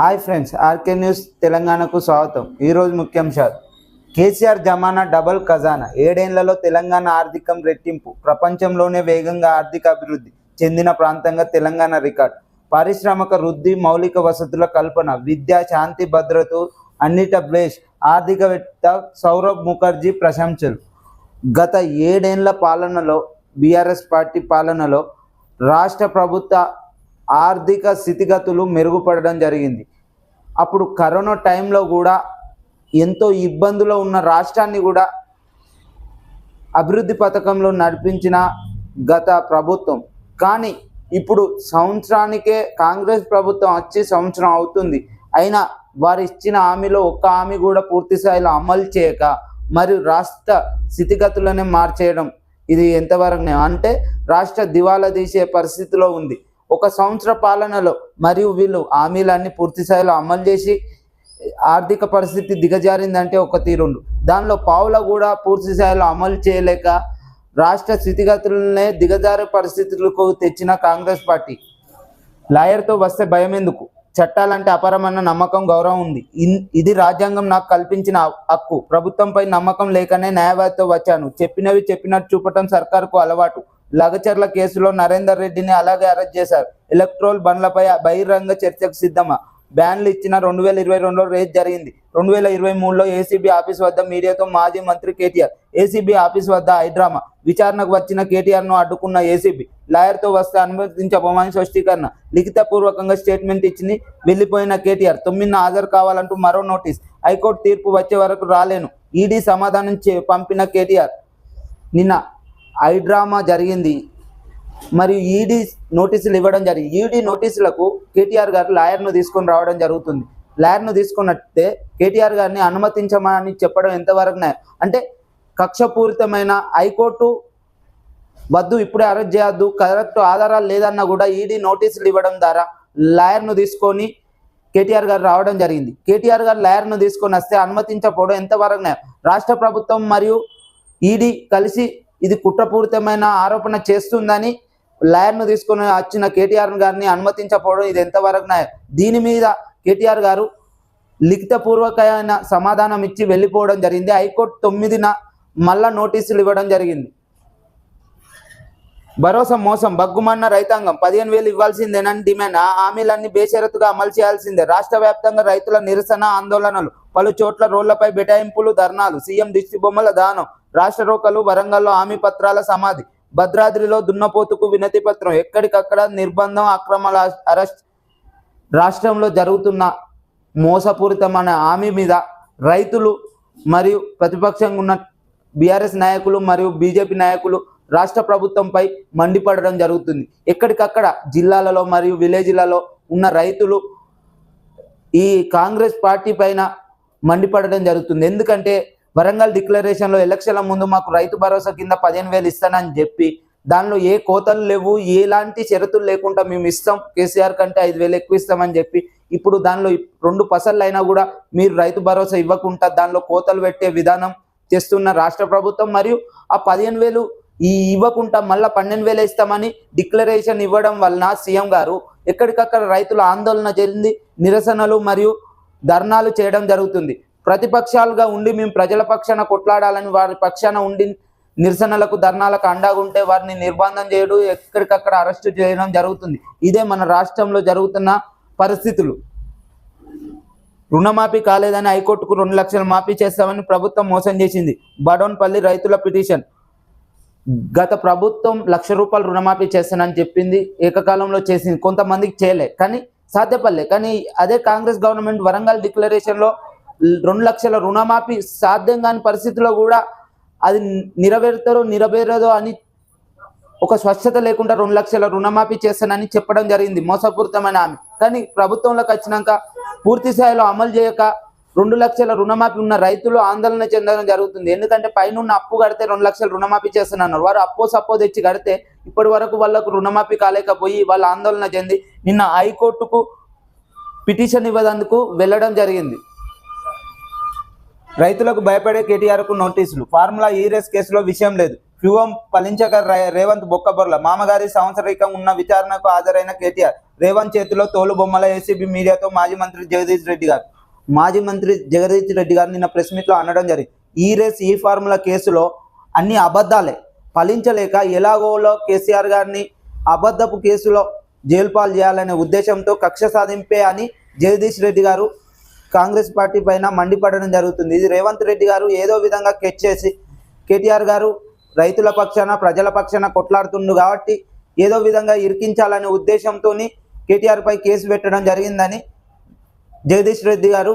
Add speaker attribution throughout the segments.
Speaker 1: Hi friends, RK news తెలంగాణకు స్వాగతం. ఈరోజు ముఖ్యాంశాలు. కేసీఆర్ జమానా డబల్ ఖజానా, 7 ఏళ్లలో తెలంగాణ ఆర్థికం రెట్టింపు, ప్రపంచంలోనే వేగంగా ఆర్థిక అభివృద్ధి చెందిన ప్రాంతంగా తెలంగాణ రికార్డ్, పారిశ్రామిక వృద్ధి, మౌలిక వసతుల కల్పన, విద్య, శాంతి భద్రత అన్నిట బ్లేష్, ఆర్థికవేత్త సౌరభ్ ముఖర్జీ ప్రశంసలు. గత 7 ఏళ్ల పాలనలో బీఆర్ఎస్ పార్టీ పాలనలో రాష్ట్ర ప్రభుత్వ ఆర్థిక స్థితిగతులు మెరుగుపడడం జరిగింది. అప్పుడు కరోనా టైంలో కూడా ఎంతో ఇబ్బందులో ఉన్న రాష్ట్రాన్ని కూడా అభివృద్ధి పథకంలో నడిపించిన గత ప్రభుత్వం. కానీ ఇప్పుడు సంవత్సరానికే కాంగ్రెస్ ప్రభుత్వం వచ్చి సంవత్సరం అవుతుంది. అయినా వారు ఇచ్చిన హామీలో ఒక్క హామీ కూడా పూర్తి స్థాయిలో అమలు చేయక మరియు రాష్ట్ర స్థితిగతులనే మార్చేయడం, ఇది ఎంతవరకు అంటే రాష్ట్ర దివాలా తీసే పరిస్థితిలో ఉంది. ఒక సంవత్సర పాలనలో మరియు వీళ్ళు హామీలన్నీ పూర్తి స్థాయిలో అమలు చేసి ఆర్థిక పరిస్థితి దిగజారిందంటే ఒక తీరుండు. దానిలో పావుల కూడా పూర్తి స్థాయిలో అమలు చేయలేక రాష్ట్ర స్థితిగతులనే దిగజారే పరిస్థితులకు తెచ్చిన కాంగ్రెస్ పార్టీ. లాయర్తో వస్తే భయం ఎందుకు, చట్టాలంటే అపరమన్న నమ్మకం, గౌరవం ఉంది. ఇది రాజ్యాంగం నాకు కల్పించిన హక్కు. ప్రభుత్వంపై నమ్మకం లేకనే న్యాయవాదితో వచ్చాను. చెప్పినవి చెప్పినట్టు చూపటం సర్కారుకు అలవాటు. లగచర్ల కేసులో నరేందర్ రెడ్డిని అలాగే అరెస్ట్ చేశారు. ఎలక్ట్రోల్ బండ్లపై బహిరంగ చర్చకు సిద్ధమా? బ్యాన్లు ఇచ్చిన 2022లో రేజ్ జరిగింది. 2023లో ఏసీబీ ఆఫీస్ వద్ద మీడియాతో మాజీ మంత్రి కేటీఆర్. ఏసీబీ ఆఫీస్ వద్ద హైడ్రామా. విచారణకు వచ్చిన కేటీఆర్ను అడ్డుకున్న ఏసీబీ. లాయర్తో వస్తే అనుమతించబోమని స్పష్టీకరణ. లిఖితపూర్వకంగా స్టేట్మెంట్ ఇచ్చి వెళ్ళిపోయిన కేటీఆర్. 9న హాజరు కావాలంటూ మరో నోటీస్. హైకోర్టు తీర్పు వచ్చే వరకు రాలేను. ఈడీ సమాధానం పంపిన కేటీఆర్. నిన్న హైడ్రామా జరిగింది మరియు ఈడీ నోటీసులు ఇవ్వడం జరిగింది. ఈడీ నోటీసులకు కేటీఆర్ గారు లాయర్ను తీసుకొని రావడం జరుగుతుంది. లాయర్ను తీసుకున్నట్టే కేటీఆర్ గారిని అనుమతించమని చెప్పడం ఎంతవరకు అంటే కక్షపూరితమైన హైకోర్టు వద్దు, ఇప్పుడే అరెస్ట్ చేయొద్దు, కరెక్ట్ ఆధారాలు లేదన్నా కూడా ఈడీ నోటీసులు ఇవ్వడం ద్వారా లాయర్ను తీసుకొని కేటీఆర్ గారు రావడం జరిగింది. కేటీఆర్ గారు లాయర్ను తీసుకొని వస్తే అనుమతించకపోవడం ఎంతవరకు రాష్ట్ర ప్రభుత్వం మరియు ఈడీ కలిసి ఇది కుట్రపూరితమైన ఆరోపణ చేస్తుందని లాయర్ను తీసుకొని వచ్చిన కేటీఆర్ గారిని అనుమతించకపోవడం ఇది ఎంతవరకు దీని మీద కేటీఆర్ గారు లిఖితపూర్వకమైన సమాధానం ఇచ్చి వెళ్ళిపోవడం జరిగింది. హైకోర్టు 9న మళ్ళా నోటీసులు ఇవ్వడం జరిగింది. భరోసా మోసం, బగ్గుమన్న రైతాంగం. 15,000 ఇవ్వాల్సిందేనని డిమాండ్. ఆ హామీలన్నీ బేషరతుగా అమలు చేయాల్సిందే. రాష్ట్ర వ్యాప్తంగా రైతుల నిరసన ఆందోళనలు, పలు చోట్ల రోడ్లపై బెటాయింపులు, ధర్నాలు. సీఎం దిష్టిబొమ్మల దానం. రాష్ట్ర రోకలు. వరంగల్లో హామీ పత్రాల సమాధి. భద్రాద్రిలో దున్నపోతుకు వినతి పత్రం. ఎక్కడికక్కడ నిర్బంధం, అక్రమాల అరెస్ట్. రాష్ట్రంలో జరుగుతున్న మోసపూరితమైన హామీ మీద రైతులు మరియు ప్రతిపక్షంగా ఉన్న బీఆర్ఎస్ నాయకులు మరియు బీజేపీ నాయకులు రాష్ట్ర ప్రభుత్వంపై మండిపడడం జరుగుతుంది. ఎక్కడికక్కడ జిల్లాలలో మరియు విలేజ్లలో ఉన్న రైతులు ఈ కాంగ్రెస్ పార్టీ పైన మండిపడడం జరుగుతుంది. ఎందుకంటే వరంగల్ డిక్లరేషన్లో ఎలక్షన్ల ముందు మాకు రైతు భరోసా కింద 15,000 ఇస్తానని చెప్పి దానిలో ఏ కోతలు లేవు, ఎలాంటి షరతులు లేకుండా మేము ఇస్తాం, కేసీఆర్ కంటే 5,000 ఎక్కువ ఇస్తామని చెప్పి ఇప్పుడు దానిలో 2 పసర్లు అయినా కూడా మీరు రైతు భరోసా ఇవ్వకుండా దానిలో కోతలు పెట్టే విధానం చేస్తున్న రాష్ట్ర ప్రభుత్వం మరియు ఆ 15,000 ఇవ్వకుండా మళ్ళీ 12,000 ఇస్తామని డిక్లరేషన్ ఇవ్వడం వలన సీఎం గారు ఎక్కడికక్కడ రైతుల ఆందోళన చెంది నిరసనలు మరియు ధర్నాలు చేయడం జరుగుతుంది. ప్రతిపక్షాలుగా ఉండి మేము ప్రజల పక్షాన కొట్లాడాలని వారి పక్షాన ఉండి నిరసనలకు ధర్నాలకు అండగా ఉంటే వారిని నిర్బంధం చేయడం, ఎక్కడికక్కడ అరెస్టు చేయడం జరుగుతుంది. ఇదే మన రాష్ట్రంలో జరుగుతున్న పరిస్థితులు. రుణమాఫీ కాలేదని హైకోర్టుకు 2 లక్షలు మాఫీ చేస్తామని ప్రభుత్వం మోసం చేసింది. బడోన్పల్లి రైతుల పిటిషన్. గత ప్రభుత్వం ₹1,00,000 రుణమాఫీ చేస్తానని చెప్పింది, ఏకకాలంలో చేసింది, కొంతమందికి చేయలే కానీ సాధ్యపడలే. కానీ అదే కాంగ్రెస్ గవర్నమెంట్ వరంగల్ డిక్లరేషన్లో 2 లక్షల రుణమాఫీ సాధ్యం కాని పరిస్థితిలో కూడా అది నెరవేరదో అని ఒక స్వచ్ఛత లేకుండా 2 లక్షల రుణమాఫీ చేస్తానని చెప్పడం జరిగింది. మోసపూరితమైన హామీ. కానీ ప్రభుత్వంలోకి వచ్చినాక పూర్తి స్థాయిలో అమలు చేయక 2 లక్షల రుణమాఫీ ఉన్న రైతులు ఆందోళన చెందడం జరుగుతుంది. ఎందుకంటే పైన అప్పు కడితే 2 లక్షల రుణమాఫీ చేస్తున్నారు. వారు అప్పో తెచ్చి కడితే ఇప్పటి వరకు వాళ్ళకు రుణమాఫీ కాలేకపోయి వాళ్ళు ఆందోళన చెంది నిన్న హైకోర్టుకు పిటిషన్ ఇవ్వడానికి వెళ్ళడం జరిగింది. రైతులకు భయపడే కేటీఆర్కు నోటీసులు. ఫార్ములా ఈ రేస్ కేసులో విషయం లేదు. వ్యూహం ఫలించక రేవంత్ బొక్కబొర్ల. మామగారి సంవత్సరీకం ఉన్న విచారణకు హాజరైన కేటీఆర్. రేవంత్ చేతిలో తోలుబొమ్మల ఏసీబీ మీడియాతో మాజీ మంత్రి జగదీష్ రెడ్డి గారు నిన్న ప్రెస్ మీట్లో అనడం జరిగింది. ఈ రేస్ ఈ ఫార్ములా కేసులో అన్ని అబద్ధాలే, ఫలించలేక ఎలాగోలో కేసీఆర్ గారిని అబద్ధపు కేసులో జైలు పాలు చేయాలనే ఉద్దేశంతో కక్ష సాధింపే అని జగదీష్ రెడ్డి గారు కాంగ్రెస్ పార్టీ పైన మండిపడడం జరుగుతుంది. ఇది రేవంత్ రెడ్డి గారు ఏదో విధంగా స్కెచ్ చేసి కేటీఆర్ గారు రైతుల పక్షాన ప్రజల పక్షాన కొట్లాడుతుండు కాబట్టి ఏదో విధంగా ఇరికించాలనే ఉద్దేశంతో కేటీఆర్ పై కేసు పెట్టడం జరిగిందని జగదీష్ రెడ్డి గారు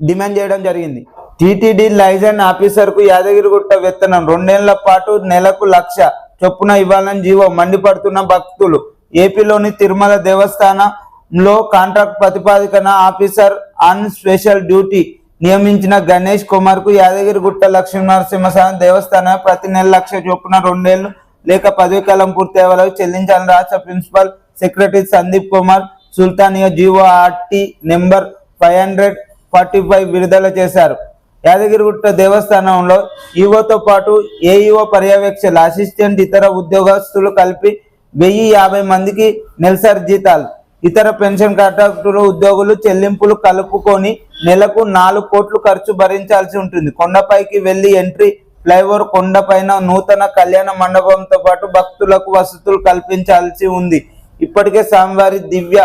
Speaker 1: డిమాండ్ చేయడం జరిగింది. టీటీడీ లైసెన్స్ ఆఫీసర్కు యాదగిరిగుట్ట వేతనం 2 ఏళ్ల పాటు నెలకు 1,00,000 చొప్పున ఇవ్వాలని జీవో మండిపడుతున్న భక్తులు. ఏపీలోని తిరుమల దేవస్థానంలో కాంట్రాక్ట్ ప్రతిపాదికన ఆఫీసర్ ఆన్ స్పెషల్ డ్యూటీ నియమించిన గణేష్ కుమార్ కు యాదగిరిగుట్ట లక్ష్మీనరసింహస్వామి దేవస్థానం ప్రతి నెల 1,00,000 చొప్పున 2 ఏళ్లు లేక పదవి కాలం పూర్తి అయ్యేవరకు చెల్లించాలని రాష్ట్ర principal secretary Sandeep Kumar Sultania GO RT number 545 విడుదల చేశారు. యాదగిరిగుట్ట దేవస్థానంలో ఈవోతో పాటు ఏఈఓ పర్యవేక్షకులు, అసిస్టెంట్, ఇతర ఉద్యోగస్తులు కలిపి 1,050 మందికి నెలసరి జీతాలు, ఇతర పెన్షన్ కాంట్రాక్టులు ఉద్యోగులు చెల్లింపులు కలుపుకొని నెలకు 4 కోట్లు ఖర్చు భరించాల్సి ఉంటుంది. కొండపైకి వెళ్లి ఎంట్రీ ఫ్లైఓవర్, కొండపైన నూతన కళ్యాణ మండపంతో పాటు భక్తులకు వసతులు కల్పించాల్సి ఉంది. ఇప్పటికే స్వామివారి దివ్య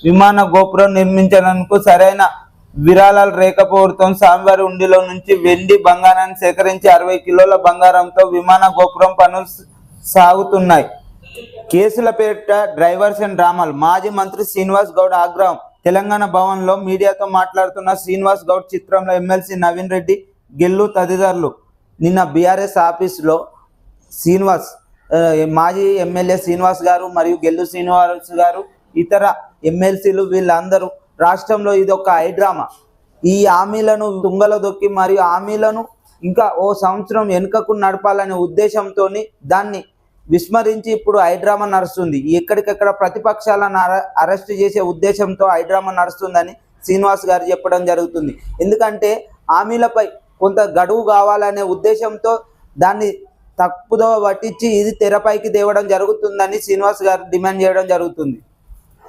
Speaker 1: విమాన గోపురం నిర్మించడానికి సరైన విరాళాలు లేకపోవడంతో స్వామివారి ఉండిలో నుంచి వెండి బంగారాన్ని సేకరించి 60 కిలోల బంగారంతో విమాన గోపురం పనులు సాగుతున్నాయి. కేసుల పేరిట డ్రైవర్స్ అండ్ డ్రామాలు. మాజీ మంత్రి శ్రీనివాస్ గౌడ్ ఆగ్రహం. తెలంగాణ భవన్లో మీడియాతో మాట్లాడుతున్న శ్రీనివాస్ గౌడ్ చిత్రంలో ఎమ్మెల్సీ నవీన్ రెడ్డి, గెల్లు తదితరులు నిన్న బీఆర్ఎస్ ఆఫీసులో మాజీ ఎమ్మెల్యే శ్రీనివాస్ గారు మరియు గెల్లు శ్రీనివాస్ గారు, ఇతర ఎమ్మెల్సీలు వీళ్ళందరూ రాష్ట్రంలో ఇది ఒక హైడ్రామా. ఈ హామీలను తుంగలో దొక్కి మరియు హామీలను ఇంకా ఓ సంవత్సరం వెనుకకు నడపాలనే ఉద్దేశంతో దాన్ని విస్మరించి ఇప్పుడు హైడ్రామా నడుస్తుంది. ఎక్కడికక్కడ ప్రతిపక్షాలను అరెస్ట్ చేసే ఉద్దేశంతో హైడ్రామా నడుస్తుందని శ్రీనివాస్ గారు చెప్పడం జరుగుతుంది. ఎందుకంటే హామీలపై కొంత గడువు కావాలనే ఉద్దేశంతో దాన్ని తప్పుదో పట్టించి ఇది తెరపైకి తేవడం జరుగుతుందని శ్రీనివాస్ గారు డిమాండ్ చేయడం జరుగుతుంది.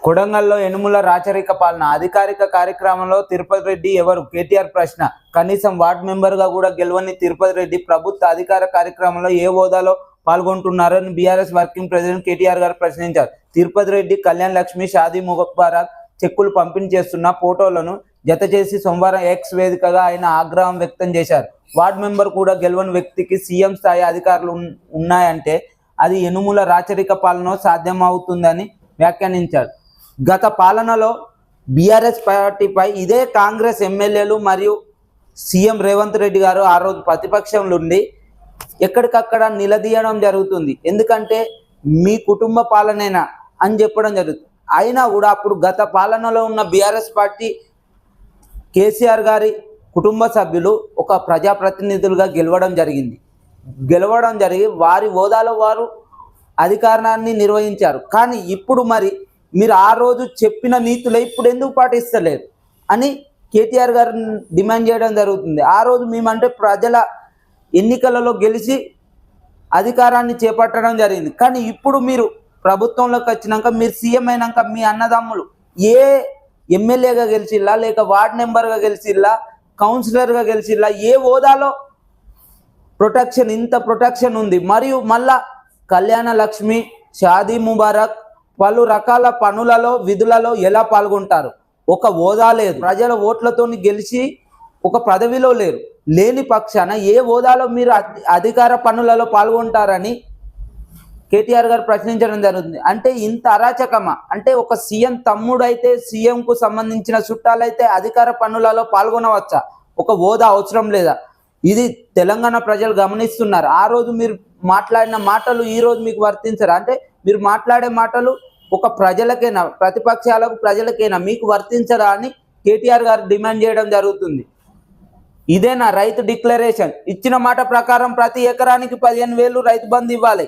Speaker 1: కొడంగల్లో యనుమల రాచరిక పాలన. అధికారిక కార్యక్రమంలో తిరుపతి రెడ్డి ఎవరు? కేటీఆర్ ప్రశ్న. కనీసం వార్డు మెంబర్గా కూడా గెలవని తిరుపతి రెడ్డి ప్రభుత్వ అధికార కార్యక్రమంలో ఏ హోదాలో పాల్గొంటున్నారని బీఆర్ఎస్ వర్కింగ్ ప్రెసిడెంట్ కేటీఆర్ గారు ప్రశ్నించారు. తిరుపతి రెడ్డి కళ్యాణ్ లక్ష్మి షాదీ ముబారక్ చెక్కులు పంపిణీ చేస్తున్న ఫోటోలను జత చేసి సోమవారం ఎక్స్ వేదికగా ఆయన ఆగ్రహం వ్యక్తం చేశారు. వార్డు మెంబర్ కూడా గెలవని వ్యక్తికి సీఎం స్థాయి అధికారులు ఉన్నాయంటే అది యనుమల రాచరిక పాలన సాధ్యమవుతుందని వ్యాఖ్యానించారు. గత పాలనలో బీఆర్ఎస్ పార్టీపై ఇదే కాంగ్రెస్ ఎమ్మెల్యేలు మరియు సీఎం రేవంత్ రెడ్డి గారు ఆ రోజు ప్రతిపక్షంలో ఉండి ఎక్కడికక్కడ నిలదీయడం జరుగుతుంది. ఎందుకంటే మీ కుటుంబ పాలనేనా అని చెప్పడం జరుగుతుంది. అయినా కూడా అప్పుడు గత పాలనలో ఉన్న బీఆర్ఎస్ పార్టీ కేసీఆర్ గారి కుటుంబ సభ్యులు ఒక ప్రజాప్రతినిధులుగా గెలవడం జరిగి వారి హోదాలో వారు అధికారాన్ని నిర్వహించారు. కానీ ఇప్పుడు మరి మీరు ఆ రోజు చెప్పిన నీతులే ఇప్పుడు ఎందుకు పాటిస్తలేరు అని కేటీఆర్ గారు డిమాండ్ చేయడం జరుగుతుంది. ఆ రోజు మేమంటే ప్రజల ఎన్నికలలో గెలిచి అధికారాన్ని చేపట్టడం జరిగింది. కానీ ఇప్పుడు మీరు ప్రభుత్వంలోకి వచ్చినాక, మీరు సీఎం అయినాక మీ అన్నదమ్ములు ఏ ఎమ్మెల్యేగా గెలిచిల్లా, లేక వార్డ్ మెంబర్గా గెలిచిల్లా, కౌన్సిలర్గా గెలిచిల్లా, ఏ హోదాలో ఇంత ప్రొటెక్షన్ ఉంది? మరియు మళ్ళా కళ్యాణ లక్ష్మి, షాదీ ముబారక్, పలు రకాల పనులలో విధులలో ఎలా పాల్గొంటారు? ఒక హోదా లేదు, ప్రజల ఓట్లతో గెలిచి ఒక పదవిలో లేని పక్షాన ఏ హోదాలో మీరు అధికార పనులలో పాల్గొంటారని కేటీఆర్ గారు ప్రశ్నించడం జరుగుతుంది. అంటే ఇంత అరాచకమా? అంటే ఒక సీఎం తమ్ముడైతే, సీఎంకు సంబంధించిన చుట్టాలైతే అధికార పనులలో పాల్గొనవచ్చా? ఒక హోదా అవసరం లేదా? ఇది తెలంగాణ ప్రజలు గమనిస్తున్నారు. ఆ రోజు మీరు మాట్లాడిన మాటలు ఈ రోజు మీకు వర్తించరా? అంటే మీరు మాట్లాడే మాటలు ఒక ప్రజలకైనా, ప్రతిపక్షాలకు ప్రజలకైనా మీకు వర్తించరా అని కేటీఆర్ గారు డిమాండ్ చేయడం జరుగుతుంది. ఇదేనా రైతు డిక్లరేషన్? ఇచ్చిన మాట ప్రకారం ప్రతి ఎకరానికి 15,000 రైతు బంధు ఇవ్వాలి.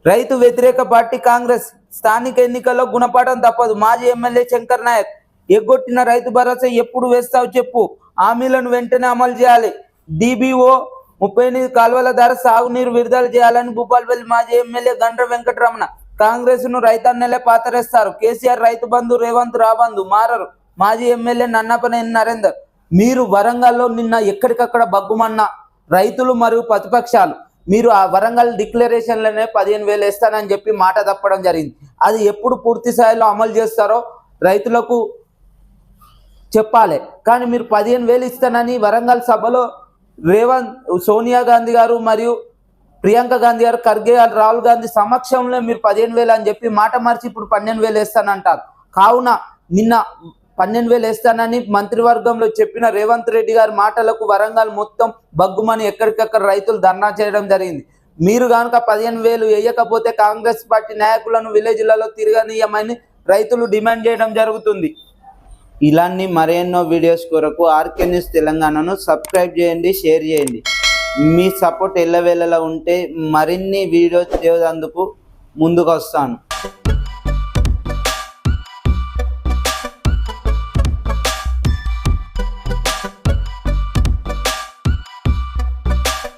Speaker 1: రైతు వ్యతిరేక పార్టీ కాంగ్రెస్ స్థానిక ఎన్నికల్లో గుణపాఠం తప్పదు. మాజీ ఎమ్మెల్యే శంకర్ నాయక్. ఎగ్గొట్టిన రైతు భరోసా ఎప్పుడు వేస్తావు చెప్పు, హామీలను వెంటనే అమలు చేయాలి. DBO 38 కాలువల ద్వారా సాగునీరు విడుదల చేయాలని భూపాలపల్లి మాజీ ఎమ్మెల్యే గండ్ర వెంకటరమణ. కాంగ్రెస్ను రైతన్నలే పాతరేస్తారు. కేసీఆర్ రైతు బంధు, రేవంత్ రాబంధు మారరు. మాజీ ఎమ్మెల్యే నన్నపనేని నరేందర్. మీరు వరంగల్లో నిన్న ఎక్కడికక్కడ బగ్గుమన్న రైతులు మరియు ప్రతిపక్షాలు మీరు ఆ వరంగల్ డిక్లరేషన్లోనే 15,000 వేస్తానని చెప్పి మాట తప్పడం జరిగింది. అది ఎప్పుడు పూర్తి స్థాయిలో అమలు చేస్తారో రైతులకు చెప్పాలి. కానీ మీరు 15,000 ఇస్తానని వరంగల్ సభలో సోనియా గాంధీ గారు మరియు ప్రియాంక గాంధీ గారు, ఖర్గే గారు, రాహుల్ గాంధీ సమక్షంలో మీరు 15,000 అని చెప్పి మాట మార్చి ఇప్పుడు 12,000 వేస్తానంటారు. కావున నిన్న 12,000 వేస్తానని మంత్రివర్గంలో చెప్పిన రేవంత్ రెడ్డి గారి మాటలకు వరంగల్ మొత్తం బగ్గుమని ఎక్కడికక్కడ రైతులు ధర్నా చేయడం జరిగింది. మీరు కనుక 15,000 వేయకపోతే కాంగ్రెస్ పార్టీ నాయకులను విలేజ్లలో తిరగనీయమని రైతులు డిమాండ్ చేయడం జరుగుతుంది. ఇలాంటి మరెన్నో వీడియోస్ కొరకు ఆర్కే న్యూస్ తెలంగాణను సబ్స్క్రైబ్ చేయండి, షేర్ చేయండి. మీ సపోర్ట్ ఎల్లవేళలా ఉంటే మరిన్ని వీడియోస్ చేసేందుకు ముందుకు వస్తాను.